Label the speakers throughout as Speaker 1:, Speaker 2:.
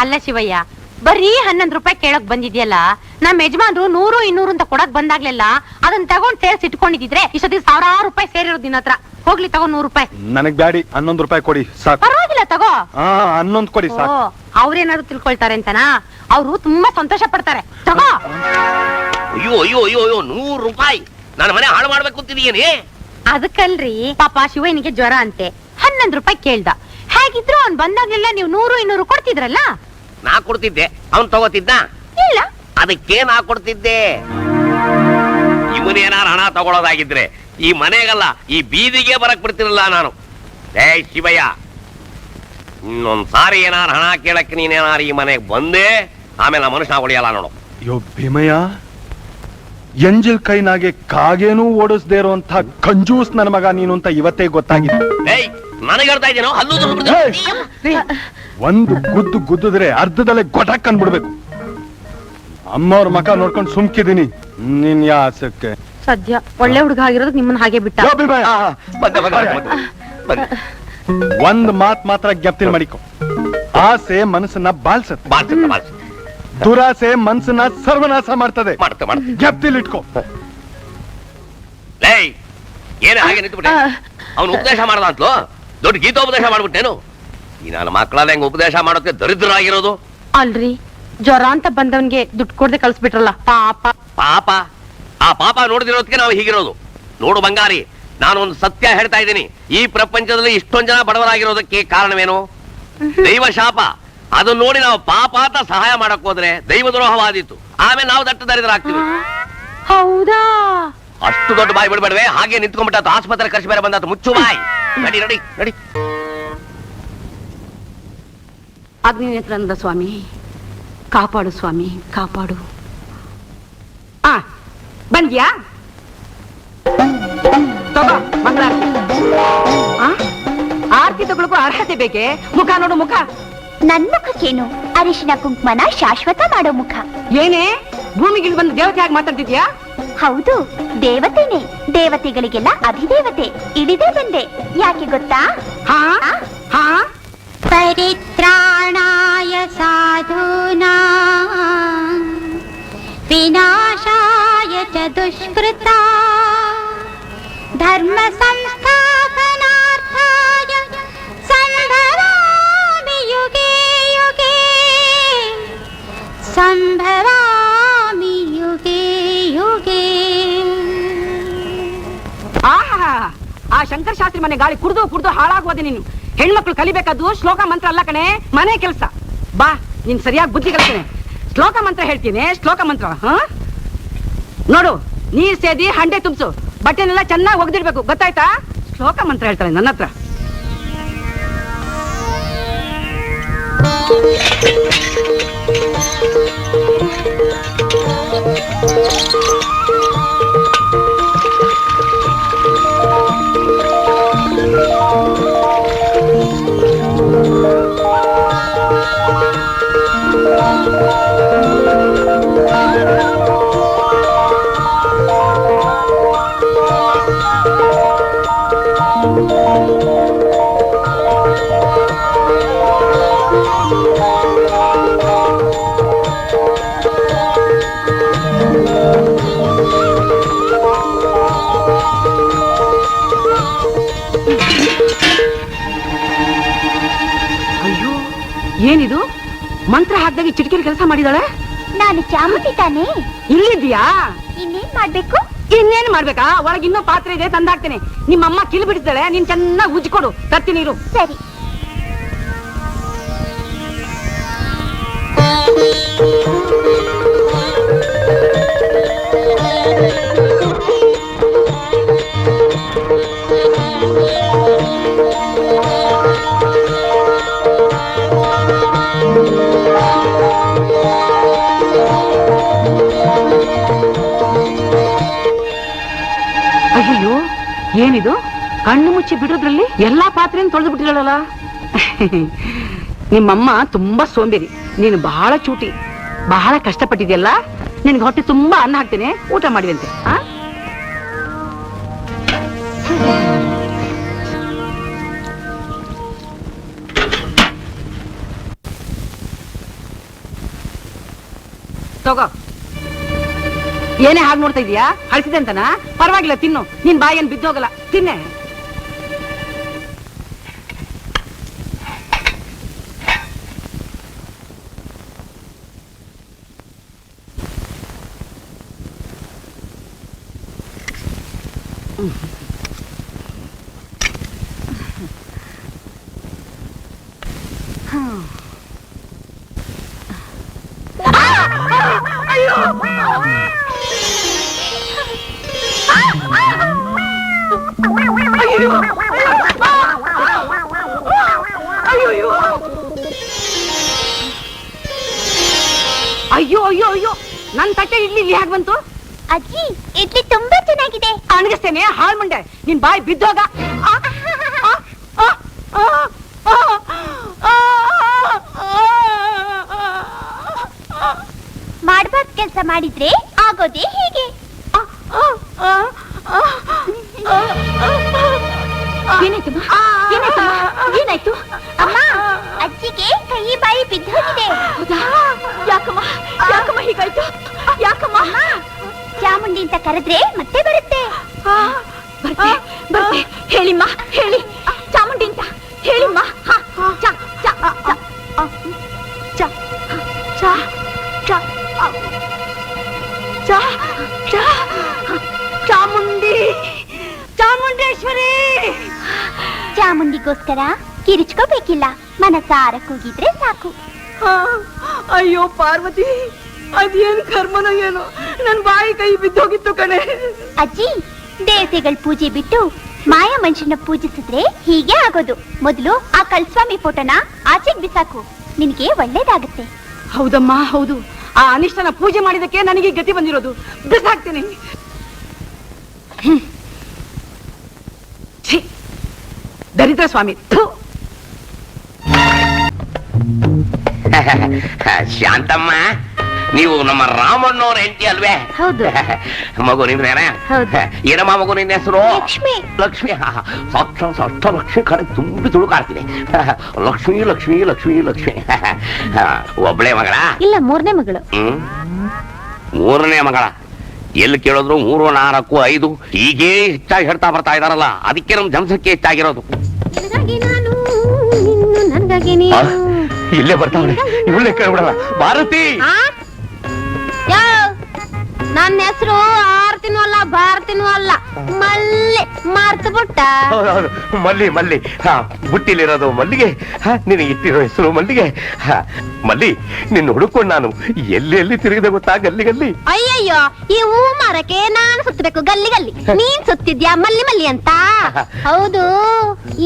Speaker 1: ಅಲ್ಲ ಶಿವಯ್ಯ, ಬರೀ 11 ರೂಪಾಯಿ ಕೇಳಕ್ ಬಂದಿದ್ಯಲ್ಲ. ನಮ್ ಯಜಮಾನ್ರು 100 200 ಅಂತ ಕೊಡಕ್ ಬಂದಾಗ್ಲೆಲ್ಲ ಅದನ್ನ ತಗೊಂಡ್ ಸೇರ್ಸಿ ಇಟ್ಕೊಂಡಿದ್ರೆ ಇಷ್ಟೊತ್ತಿಗೆ 1000 ರೂಪಾಯಿ ಸೇರಿರೋದು ನಿನ್ನ ಹತ್ರ. ಹೋಗ್ಲಿ ತಗೋ 100 ರೂಪಾಯಿ.
Speaker 2: ನನಗ್ ಬ್ಯಾಡಿ, 11 ರೂಪಾಯಿ ಕೊಡಿ ಸಾಕು.
Speaker 1: ಪರವಾಗಿಲ್ಲ ತಗೋ.
Speaker 2: 11 ಕೊಡಿ ಸಾಕು.
Speaker 1: ಅವ್ರೇನಾದ್ರು ತಿಳ್ಕೊಳ್ತಾರೆ ಅಂತನಾ? ಅವ್ರು ತುಂಬಾ ಸಂತೋಷ ಪಡ್ತಾರೆ. ತಗೋ.
Speaker 3: ಅಯ್ಯೋ ಅಯ್ಯೋ ಅಯ್ಯೋ ಅಯ್ಯೋ 100 ರೂಪಾಯಿ ನನ್ನ ಮನೆ ಹಾಳು ಮಾಡ್ಬೇಕು ಅಂತಿದೀನಿ.
Speaker 1: ಅದಕ್ಕಲ್ರಿ, ಪಾಪ ಶಿವಯ್ಯನಿಗೆ ಜ್ವರ ಅಂತೆ, 11 ರೂಪಾಯಿ ಕೇಳ್ದ. ಹೇಗಿದ್ರು ಅವ್ನ್ ಬಂದಾಗ್ಲೆಲ್ಲ ನೀವು 100 200 ಕೊಡ್ತಿದ್ರಲ್ಲ.
Speaker 3: ನಾ ಕೊಡ್ತಿದ್ದೆ, ಅವ್ನ್ ತಗೋತಿದ್ದ
Speaker 1: ಇಲ್ಲ.
Speaker 3: ಅದಕ್ಕೆ ನಾ ಕೊಡ್ತಿದ್ದೆ. ಇವನೇನಾರ ಹಣ ತಗೊಳ್ಳೋದಾಗಿದ್ರೆ ಈ ಮನೆಗಲ್ಲ ಈ ಬೀದಿಗೆ ಬರಕ್ ಬಿಡ್ತಿರಲ್ಲ ನಾನು. ಶಿವಯ್ಯ, ಇನ್ನೊಂದ್ಸಾರಿ ಏನಾರ ಹಣ ಕೇಳಕ್ಕೆ ನೀನೇನಾರ ಈ ಮನೆಗೆ ಬಂದೆ, ಆಮೇಲೆ ಆ ಮನುಷ್ಯ ಉಳಿಯಲ್ಲ ನೋಡು.
Speaker 2: ಅಯ್ಯೋ ಭೀಮಯ್ಯ, ಎಂಜಿಲ್ ಕೈನಾಗೆ ಕಾಗೇನೂ ಓಡಿಸ್ದೇ ಇರುವಂತ ಕಂಜೂಸ್ ನನ್ನ ಮಗ ನೀನು ಅಂತ ಇವತ್ತೇ ಗೊತ್ತಾಗಿದೆ.
Speaker 3: ನನಗೆ ಹೇಳ್ತಾ ಇದ್ದೇನೋ ಹಲ್ಲು
Speaker 2: ಒಂದು ಗುದ್ದಿದ್ರೆ ಅರ್ಧದಲ್ಲೇ ಗೊಟಕ್ ಅನ್ಬಿಡ್ಬೇಕು. ಅಮ್ಮವ್ರ ಮಕ ನೋಡ್ಕೊಂಡು ಸುಮ್ಕಿದೀನಿ. ನಿನ್ ಯಾಸಕ್ಕೆ
Speaker 1: ಸದ್ಯ ಒಳ್ಳೆ ಹುಡುಗ ಆಗಿರೋದು ನಿಮ್ಮನ್ನ ಹಾಗೆ ಬಿಟ್ಟ.
Speaker 2: ಒಂದ್ ಮಾತ್ ಮಾತ್ರ ಜ್ಞಪ್ತಿಲ್ ಮಾಡಿಕೊ. ಆಸೆ ಮನಸ್ಸನ್ನ ಬಾಳ್ಸತ್ತೆ, ದುರಾಸೆ ಮನಸ್ಸನ್ನ ಸರ್ವನಾಶ ಮಾಡ್ತದೆ. ಜ್ಞಪ್ತಿಲ್ ಇಟ್ಕೊ.
Speaker 3: ಏನ ಹಾಗೆ ನಿಂತ್ಬಿಟ್ಟೆ? ಅವನು ಉಪದೇಶ ಮಾಡ್ದ ಅಂತಲೋ ದೊಡ್ಡ ಗೀತೋಪದೇಶ ಮಾಡ್ಬಿಟ್ಟೇನು? ಈ ನನ್ನ ಮಕ್ಕಳಲ್ಲ ಹೆಂಗ್ ಉಪದೇಶ ಮಾಡೋಕೆ ದರಿದ್ರಾಗಿರೋದು.
Speaker 1: ಅಲ್ರಿ, ಜ್ವರ ಅಂತ ಬಂದವನ್ಗೆ ದುಡ್ಡು ಕೊಡದೆ ಕಳ್ಸ್ಬಿಟ್ರಲ್ಲ ಪಾಪ.
Speaker 3: ಪಾಪ ಆ ಪಾಪ ನೋಡ್ದಿರೋದಕ್ಕೆ ನಾವು ಹೀಗಿರೋದು. ನೋಡು ಬಂಗಾರಿ, ನಾನು ಒಂದು ಸತ್ಯ ಹೇಳ್ತಾ ಇದ್ದೀನಿ. ಈ ಪ್ರಪಂಚದಲ್ಲಿ ಇಷ್ಟೊಂದ್ ಜನ ಬಡವರಾಗಿರೋದಕ್ಕೆ ಕಾರಣವೇನು? ದೈವ ಶಾಪ. ಅದನ್ನ ನೋಡಿ ನಾವು ಪಾಪ ಅಂತ ಸಹಾಯ ಮಾಡಕ್ ಹೋದ್ರೆ ದೈವ ದ್ರೋಹವಾದೀತು. ಆಮೇಲೆ ನಾವು ದಟ್ಟ ದರಿದ್ರಾಗ್ತೀವಿ.
Speaker 1: ಹೌದಾ?
Speaker 3: ಅಷ್ಟು ದೊಡ್ಡ ಬಾಯಿ ಬಿಡ್ಬೇಡ್ವೆ. ಹಾಗೆ ನಿಂತ್ಕೊಂಡ್ಬಿಟ್ಟ ಆಸ್ಪತ್ರೆ ಖರ್ಚು ಬೇರೆ ಬಂದಾತು. ಮುಚ್ಚು ಬಾಯಿ. ನಡಿ ನಡಿ ನಡಿ.
Speaker 4: ಅಗ್ನಿನೇತ್ರಾನಂದ ಸ್ವಾಮಿ ಕಾಪಾಡು, ಸ್ವಾಮಿ ಕಾಪಾಡು. ಬಂದ್ಯಾ? ತಗೋ ಮಂಗಳಾರತಿ. ಆರತಿ ತಗೊಳಕ್ಕೂ ಅರ್ಹತೆ ಬೇಕೆ? ಮುಖ ನೋಡು, ಮುಖ.
Speaker 5: ನನ್ ಮುಖಕ್ಕೇನು? ಅರಿಶಿನ ಕುಂಕುಮನ ಶಾಶ್ವತ ಮಾಡೋ ಮುಖ.
Speaker 4: ಏನೇ ಭೂಮಿಗಿಳಿ ಬಂದು ದೇವತೆ ಆಗಿ ಮಾತಾಡ್ತಿದ್ಯಾ?
Speaker 5: ಹೌದು, ದೇವತೆನೇ. ದೇವತೆಗಳಿಗೆಲ್ಲ ಅಧಿದೇವತೆ. ಇಳಿದೇ ಬಂದೆ. ಯಾಕೆ ಗೊತ್ತಾ? ಪರಿತ್ರಾಣಾಯ ಸಾಧೂನಾಂ ವಿನಾಶಾಯ ಚ ದುಷ್ಕೃತಾ ಧರ್ಮ ಸಂಸ್ಥಾಪನಾರ್ಥಾಯ ಸಂಭವಾಮಿ ಯುಗೇ ಯುಗೇ ಸಂಭವಾಮಿ ಯುಗೇ ಯುಗೇ.
Speaker 4: ಆ ಶಂಕರ ಶಾಸ್ತ್ರಿ ಮನೆ ಗಾಳಿ ಕುಡ್ದು ಕುಡ್ದು ಹಾಳಾಗೋದೆ ನೀನು. ಹೆಣ್ಮಕ್ಳು ಕಲಿಬೇಕಾದ್ದು ಶ್ಲೋಕ ಮಂತ್ರ ಅಲ್ಲ ಕಣೆ, ಮನೆ ಕೆಲಸ. ಬಾ, ನೀನ್ ಸರಿಯಾಗಿ ಬುದ್ಧಿ ಕಲಿಸ್ತೇನೆ. ಶ್ಲೋಕ ಮಂತ್ರ ಹೇಳ್ತೀನಿ, ಶ್ಲೋಕ ಮಂತ್ರ. ನೋಡು, ನೀರ್ ಸೇದಿ ಹಂಡೆ ತುಂಬಿಸು, ಬಟ್ಟೆನೆಲ್ಲ ಚೆನ್ನಾಗಿ ಒಗ್ದಿಡ್ಬೇಕು, ಗೊತ್ತಾಯ್ತಾ? ಶ್ಲೋಕ ಮಂತ್ರ ಹೇಳ್ತಾಳೆ ನನ್ನ ಹತ್ರ. ಏನಿದು? ಮಂತ್ರ ಹಾಕ್ದಾಗಿ ಚಿಟಿಕೆಲಿ ಕೆಲಸ ಮಾಡಿದಾಳೆ.
Speaker 5: ನಾನು ಚಾಮುಂಡಿ ತಾನೆ.
Speaker 4: ಇಲ್ಲಿದ್ಯಾ?
Speaker 5: ಇನ್ನೇನ್ ಮಾಡ್ಬೇಕು?
Speaker 4: ಇನ್ನೇನು ಮಾಡ್ಬೇಕಾ? ಒಳಗೆ ಇನ್ನೂ ಪಾತ್ರೆ ಇದೆ, ತಂದಾಕ್ತೇನೆ. ನಿಮ್ಮಮ್ಮ ಕಿಲ್ ಬಿಡಿಸ್ತಾಳೆ, ನೀನ್ ಚೆನ್ನಾಗಿ ಉಜ್ಜಿಕೊಡು, ತರ್ತೀನಿ ಇರು.
Speaker 5: ಸರಿ.
Speaker 4: ಅಯ್ಯೋ, ಏನಿದು? ಕಣ್ಣು ಮುಚ್ಚಿ ಬಿಡೋದ್ರಲ್ಲಿ ಎಲ್ಲಾ ಪಾತ್ರೆಯನ್ನು ತೊಳೆದು ಬಿಟ್ಟಿರಲ್ಲ. ನಿಮ್ಮಮ್ಮ ತುಂಬಾ ಸೋಂಬೇರಿ, ನೀನು ಬಹಳ ಚೂಟಿ, ಬಹಳ ಕಷ್ಟಪಟ್ಟಿದ್ಯಲ್ಲ. ನಿನ್ಗೆ ಹೊಟ್ಟೆ ತುಂಬಾ ಅನ್ನ ಹಾಕ್ತೇನೆ, ಊಟ ಮಾಡಿವಂತೆ. ತಗೋ. ಏನೇ ಹಾಗೆ ನೋಡ್ತಾ ಇದೀಯಾ? ಹಳಸಿದೆ ಅಂತನಾ? ಪರವಾಗಿಲ್ಲ, ತಿನ್ನು. ನಿನ್ ಬಾಯಿ ಏನ್ ಬಿದ್ದೋಗಲ್ಲ, ತಿನ್ನೆ. ಅಯ್ಯೋ ಅಯ್ಯೋ ಅಯ್ಯೋ, ನನ್ ತಟ್ಟೆ ಇಡ್ಲಿ ಇಲ್ಲಿ ಹೇಗ್ ಬಂತು?
Speaker 5: ಅಜ್ಜಿ, ಇಡ್ಲಿ ತುಂಬಾ ಚೆನ್ನಾಗಿದೆ.
Speaker 4: ಅಣಗಿಸ್ತೇನೆ, ಹಾಳ್ ಮುಂಡೆ. ನಿನ್ ಬಾಯಿ ಬಿದ್ದೋಗ.
Speaker 5: ಮಾಡ್ಬಾರ್ದು ಕೆಲ್ಸ ಮಾಡಿದ್ರೆ ಆಗೋದೇ ಹೀಗೆ. ಏನಾಯ್ತು ಅಮ್ಮ? ಅಜ್ಜಿಗೆ ಕೈ ಬಾಯಿ ಬಿದ್ದೋಗಿದೆ. ಯಾಕಮ್ಮ ಯಾಕಮ್ಮ ಹೀಗಾಯ್ತು? ಯಾಕಮ್ಮ? ಚಾಮುಂಡಿ ಅಂತ ಕರೆದ್ರೆ ಮತ್ತೆ ಬರುತ್ತೆ. ಬರ್ತೆ ಬರ್ತೆ. ಹೇಳಿಮ್ಮ, ಹೇಳಿ. ಚಾಮುಂಡಿ ಅಂತ ಹೇಳಿಮ್ಮ.
Speaker 4: ಚಾಮುಂಡಿ, ಚಾಮುಂಡೇಶ್ವರಿ.
Speaker 5: ಚಾಮುಂಡಿಗೋಸ್ಕರ ಕಿರಿಚ್ಕೋಬೇಕಿಲ್ಲ, ಮನಸಾರ ಕೂಗಿದ್ರೆ ಸಾಕು.
Speaker 4: ಅಯ್ಯೋ ಪಾರ್ವತಿ, ಅದೇನ್ ಕರ್ಮನೋ ಏನೋ, ನನ್ ಬಾಯಿ ಕೈ ಬಿದ್ದೋಗಿತ್ತು ಕಣೆ.
Speaker 5: ಅಜ್ಜಿ, ದೇವತೆಗಳ ಪೂಜೆ ಬಿಟ್ಟು ಮಾಯಾ ಮನುಷ್ಯನ ಪೂಜಿಸಿದ್ರೆ ಹೀಗೆ ಆಗೋದು. ಮೊದಲು ಆ ಕಲ್ಸ್ವಾಮಿ ಫೋಟೋನ ಆಚೆಗೆ ಬಿಸಾಕು, ನಿನಗೆ ಒಳ್ಳೇದಾಗುತ್ತೆ.
Speaker 4: ಹೌದಮ್ಮ, ಹೌದು. ಆ ಅನಿಷ್ಟನ ಪೂಜೆ ಮಾಡಿದಕ್ಕೆ ನನಗೆ ಗತಿ ಬಂದಿರೋದು. ಬಿಸಾಕ್ತೀನಿ. ಛೀ, ದರಿದ್ರ ಸ್ವಾಮಿ. ಥು.
Speaker 3: ಶಾಂತಮ್ಮ, ನೀವು ನಮ್ಮ ರಾಮಣ್ಣವ್ರ ಹೆಂಡತಿ ಅಲ್ವೇ?
Speaker 1: ಹೌದು.
Speaker 3: ಮಗು ನಿಂದ್ರೇನ?
Speaker 1: ಹೌದು.
Speaker 3: ಏನಮ್ಮ ಮಗು ನಿನ್ನ ಹೆಸರು?
Speaker 5: ಲಕ್ಷ್ಮಿ.
Speaker 3: ಲಕ್ಷ್ಮಿ. ಅಷ್ಟ ಲಕ್ಷ್ಮಿ ಕಡೆ ತುಂಬಿ ತುಳುಕಾಡ್ತೀನಿ. ಲಕ್ಷ್ಮಿ ಲಕ್ಷ್ಮಿ ಲಕ್ಷ್ಮಿ ಲಕ್ಷ್ಮಿ. ಒಬ್ಳೆ ಮಗಳ?
Speaker 1: ಇಲ್ಲ, 3ನೇ ಮಗಳು.
Speaker 3: 3ನೇ ಮಗಳ. ಎಲ್ಲಿ ಕೇಳಿದ್ರು 3, 4, 5 ಹೀಗೇ ಹೆಚ್ಚಾಗಿ ಹೇಳ್ತಾ ಬರ್ತಾ ಇದಾರಲ್ಲ, ಅದಕ್ಕೆ ನಮ್ ಜನಸಂಖ್ಯೆ ಹೆಚ್ಚಾಗಿರೋದು. ಇಲ್ಲೇ ಬರ್ತಾವ್ರೆ, ಇವಳೇ ಕೇಳ್ಬಿಡಲ್ಲ. ಭಾರತಿ.
Speaker 1: ನನ್ನ ಹೆಸರು ಆರ್ತಿನೂ ಅಲ್ಲ, ಭಾರತಿನೂ ಅಲ್ಲ, ಮಲ್ಲಿ. ಮರ್ತು ಬಿಟ್ಟ.
Speaker 3: ಮಲ್ಲಿ ಮಲ್ಲಿ. ಬುಟ್ಟಿಲಿರೋದು ಮಲ್ಲಿಗೆ, ನಿನಗೆ ಇಟ್ಟಿರೋ ಹೆಸರು ಮಲ್ಲಿಗೆ. ಮಲ್ಲಿ, ನಿನ್ನ ಹುಡುಕೊಂಡು ನಾನು ಎಲ್ಲಿ ತಿರುಗಿದೆ ಗೊತ್ತಾ? ಗಲ್ಲಿ ಗಲ್ಲಿ.
Speaker 1: ಅಯ್ಯಯ್ಯೋ, ಈ ಹೂ ಮರಕ್ಕೆ ನಾನು ಸುತ್ತಬೇಕು ಗಲ್ಲಿ ಗಲ್ಲಿ, ನೀನ್ ಸುತ್ತಿದ್ಯಾ ಮಲ್ಲಿ ಮಲ್ಲಿ ಅಂತ? ಹೌದು.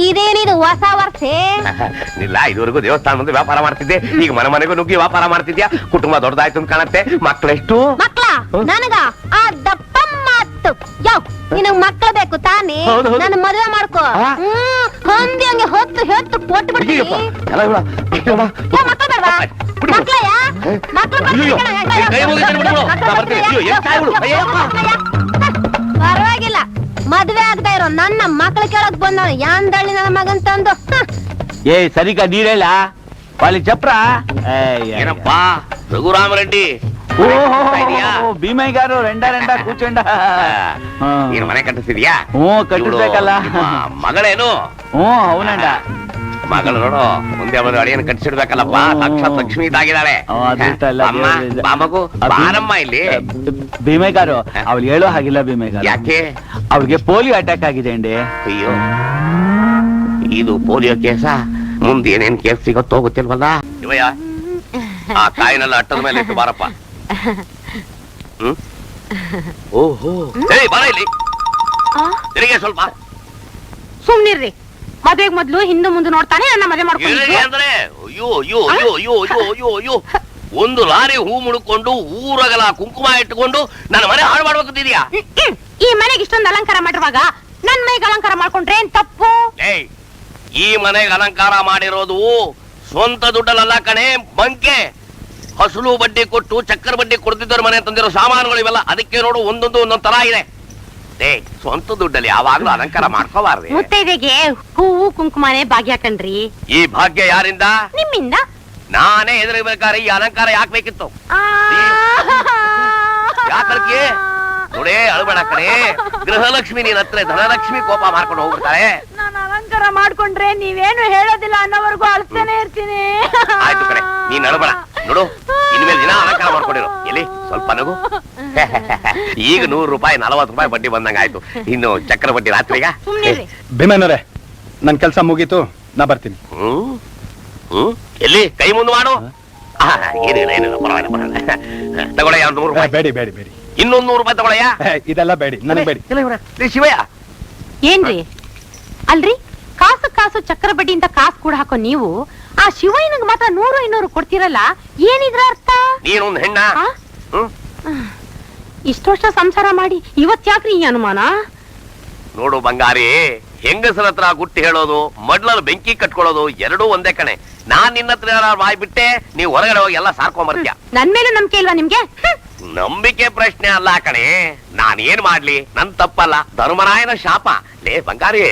Speaker 1: ಇದೇನಿದು ಹೊಸ ವರ್ಷ?
Speaker 3: ಇಲ್ಲ, ಇದುವರೆಗೂ ದೇವಸ್ಥಾನ ಮುಂದೆ ವ್ಯಾಪಾರ ಮಾಡ್ತಿದ್ದೆ, ಈಗ ಮನೆಗೂ ನುಗ್ಗಿ ವ್ಯಾಪಾರ ಮಾಡ್ತಿದ್ಯಾ. ಕುಟುಂಬ ದೊಡ್ಡದಾಯ್ತು ಅಂತ ಕಾಣತ್ತೆ. ಮಕ್ಕಳೆಷ್ಟು?
Speaker 1: ಮಕ್ಳ ನನಗ ಆ ದಪ್ಪ ಮಾತು. ಯಾವ ನಿನಗ್ ಮಕ್ಳು ಬೇಕು ತಾನೇ? ನನ್ನ ಮದುವೆ ಮಾಡ್ಕೋ. ಹೊಂದಿ ಹಂಗೆ ಹೊತ್ತು ಹೊತ್ತು ಕೊಟ್ಟು ಬಿಡ್ತೀನಿ. ಮಕ್ಳು ಬೇಡವಾ? ಮಕ್ಳಯ್ಯ, ಪರವಾಗಿಲ್ಲ. ಮದ್ವೆ ಆಗ್ತಾ ಇರೋ ನನ್ನ ಮಕ್ಳು ಕೇಳಕ್ ಬಂದವ ಯಾಂದಳ್ಳಿ ನನ್ನ ಮಗನ್ ತಂದು.
Speaker 6: ಏ ಸರಿಕಾ ನೀರೇಳ ಪಾಲಿ ಚಪ್ರ.
Speaker 3: ಏನಪ್ಪಾ ರಘುರಾಮರೆಡ್ಡಿ,
Speaker 6: ಭೀಮೈ ಗಾರು ರೆಂಡ ಕೂಚಂಡ.
Speaker 3: ನೀನು ಮನೆ ಕಟ್ಟಿಸಿದ್ಯಾ?
Speaker 6: ಕಟ್ಟಿಸ್ಬೇಕಲ್ಲ.
Speaker 3: ಮಗಳೇನು?
Speaker 6: ಅವನಂಡ
Speaker 3: ಮಗಳು ನೋಡು, ಮುಂದೆ ಬಂದು ಅಡಿಯನ್ನು ಕಟ್ಟಿಸಿಡ್ಬೇಕಲ್ಲಪ್ಪ. ಸಾಕ್ಷಾತ್ ಲಕ್ಷ್ಮಿ ಇದ್ದಾಗಿದ್ದಾಳೆ. ಮಗು ಬಾರಮ್ಮ ಇಲ್ಲಿ.
Speaker 6: ಭೀಮೈ ಗಾರು ಅವಳು ಹೇಳೋ ಹಾಗಿಲ್ಲ. ಭೀಮೈ ಗಾರು
Speaker 3: ಯಾಕೆ?
Speaker 6: ಅವಳಿಗೆ ಪೋಲಿಯೋ ಅಟ್ಯಾಕ್ ಆಗಿದೆ ಅಂಡಿ.
Speaker 3: ಅಯ್ಯೋ, ಇದು ಪೋಲಿಯೋ ಕೇಸ. ಮುಂದೆ ಏನೇನ್ ಕೇಸ್ ಸಿಗತ್ತೋ ಗೊತ್ತಿಲ್ವಲ್ಲ. ಇವಯ್ಯ, ಆ ಕಾಯಿನೆಲ್ಲ ಅಟ್ಟದ ಮೇಲೆ ಇಟ್ಟು ಬಾರಪ್ಪ. ಓಹೋ, ಬರ ಇಲ್ಲಿ. ತಿರುಗಿ ಸ್ವಲ್ಪ.
Speaker 1: ಸುಮ್ನಿರ್ರಿ. ಮದ್ವೆಗ್ ಮೊದ್ಲು ಹಿಂದೆ ಮುಂದೆ ನೋಡ್ತಾನೆ ನನ್ನ ಮದುವೆ ಮಾಡ್ಕೊಂಡು
Speaker 3: ಅಂದ್ರೆ ಅಯ್ಯೋ ಅಯ್ಯೋ ಅಯ್ಯೋ ಅಯ್ಯೋ ಅಯ್ಯೋ ಅಯ್ಯೋ ಅಯ್ಯೋ, ಒಂದು ಲಾರಿ ಹೂ ಮುಡ್ಕೊಂಡು ಊರಗಲ ಕುಂಕುಮ ಇಟ್ಟುಕೊಂಡು ನನ್ನ ಮನೆ ಹಾಳು ಮಾಡ್ಬೇಕಿದ್ಯಾ?
Speaker 1: ಈ ಮನೆಗೆ ಇಷ್ಟೊಂದು ಅಲಂಕಾರ ಮಾಡಿರುವಾಗ ನನ್ ಮೈಗೆ ಅಲಂಕಾರ ಮಾಡ್ಕೊಂಡ್ರೆ ಏನ್ ತಪ್ಪು?
Speaker 3: ಈ ಮನೆಗೆ ಅಲಂಕಾರ ಮಾಡಿರೋದು ಸ್ವಂತ ದುಡ್ಡಲ್ಲ ಕಣೆ, ಬಂಕೆ. ಹಸಲು ಬಡ್ಡಿ ಕೊಟ್ಟು ಚಕ್ಕರ್ ಬಡ್ಡಿ ಕೊಡ್ತಿದ್ದವ್ರ ಮನೆ ತಂದಿರೋ ಸಾಮಾನುಗಳು ಇವೆಲ್ಲ. ಅದಕ್ಕೆ ನೋಡು, ಒಂದೊಂದು ತರ ಇದೆ. ಸ್ವಂತ ದುಡ್ಡಲ್ಲಿ ಯಾವಾಗ್ಲೂ ಅಲಂಕಾರ ಮಾಡ್ಕೋಬಾರ್ದು.
Speaker 1: ಮುತ್ತೈದೆಗೆ ಹೂವು ಕುಂಕುಮನೆ ಭಾಗ್ಯ ಕಣ್ರಿ.
Speaker 3: ಈ ಭಾಗ್ಯ ಯಾರಿಂದ?
Speaker 1: ನಿಮ್ಮಿಂದ.
Speaker 3: ನಾನೇ ಎದುರಿಬೇಕಾದ್ರೆ ಈ ಅಲಂಕಾರ ಯಾಕೆ ಬೇಕಿತ್ತು? ಯಾಕಳ್ಕಿ ನೋಡೇ ಅಳಬೇಡ ಕಣೆ. ಗೃಹಲಕ್ಷ್ಮಿ ನೀನ್ ಹತ್ರ ಧನಲಕ್ಷ್ಮಿ ಕೋಪ ಮಾಡ್ಕೊಂಡು ಹೋಗ್ಬಿಡ್ತಾರೆ.
Speaker 4: ನಾನು ಅಲಂಕಾರ ಮಾಡ್ಕೊಂಡ್ರೆ ನೀವೇನು ಹೇಳೋದಿಲ್ಲ ಅನ್ನೋವರೆಗೂ ಅಳ್ತಾನೆ ಇರ್ತೀನಿ.
Speaker 3: ಆಯ್ತು ಕಣೆ, ನೀನ್ ಅಳಬೇಡ. ನೋಡು ಇನ್ಮೇಲೆ ದಿನ ಅಲಂಕಾರ ಮಾಡ್ಕೊಂಡಿರು. ಎಲ್ಲಿ ಸ್ವಲ್ಪ ನಗು. ಈಗ 100 ರೂಪಾಯಿ 40 ರೂಪಾಯಿ ಬಡ್ಡಿ ಬಂದಂಗ ಆಯ್ತು. ಇನ್ನು ಚಕ್ರ ಬಡ್ಡಿ ರಾತ್ರಿಗ.
Speaker 4: ಸುಮ್ನಿರಿ.
Speaker 2: ಭೀಮಣ್ಣವ್ರೆ ನನ್ ಕೆಲ್ಸ ಮುಗೀತು, ನಾ ಬರ್ತೀನಿ.
Speaker 3: ಎಲ್ಲಿ ಕೈ ಮುಂದೆ ಮಾಡು. ಏನಿಲ್ಲ ಪರವಾಗಿಲ್ಲ. ತಗೊಳಯ್ಯ 100 ರೂಪಾಯಿ.
Speaker 2: ಬೇಡಿ ಬೇಡಿ ಬೇಡಿ,
Speaker 3: ಇನ್ನೊಂದು 100 ರೂಪಾಯಿ ತಗೊಳಯ್ಯ.
Speaker 2: ಇದೆಲ್ಲ ಬೇಡಿ, ನನಗೆ ಬೇಡಿ.
Speaker 3: ಶಿವಯ್ಯ
Speaker 4: ಏನ್ರಿ ಅಲ್ರಿ, ಕಾಸು ಚಕ್ರ ಬಡ್ಡಿ ಅಂತ ಕಾಸು ಕೂಡ ಹಾಕೋ ನೀವು ಆ ಶಿವಯ್ಯನಿಗೆ ಮಾತ್ರ 100 200 ಕೊಡ್ತೀರಲ್ಲ, ಏನಿದ್ರ ಅರ್ಥ?
Speaker 3: ನೀನೊಂದು ಹೆಣ್ಣ.
Speaker 4: ಇಷ್ಟು ವರ್ಷ ಸಂಸಾರ ಮಾಡಿ ಇವತ್ ಯಾಕ್ರಿ ಈ ಅನುಮಾನ?
Speaker 3: ನೋಡು ಬಂಗಾರಿ, ಹೆಂಗಸರ ಹತ್ರ ಗುಟ್ಟಿ ಹೇಳೋದು, ಮಡ್ಲಲ್ಲಿ ಬೆಂಕಿ ಕಟ್ಕೊಳ್ಳೋದು ಎರಡೂ ಒಂದೇ ಕಣೆ. ನಾನ್ ನಿನ್ನ ಹತ್ರ ಬಾಯ್ ಬಿಟ್ಟೆ, ನೀವು ಹೊರಗಡೆ ಹೋಗಿ ಎಲ್ಲ ಸಾರ್ಕೊಂಬರ್ತೀಯ.
Speaker 4: ನನ್ ಮೇಲೆ ನಂಬಿಕೆ ಇಲ್ವಾ ನಿಮ್ಗೆ?
Speaker 3: ನಂಬಿಕೆ ಪ್ರಶ್ನೆ ಅಲ್ಲ ಕಣೆ. ನಾನ್ ಏನ್ ಮಾಡ್ಲಿ, ನನ್ ತಪ್ಪಲ್ಲ, ಧರ್ಮರಾಯನ ಶಾಪ. ಲೇ ಬಂಗಾರಿ,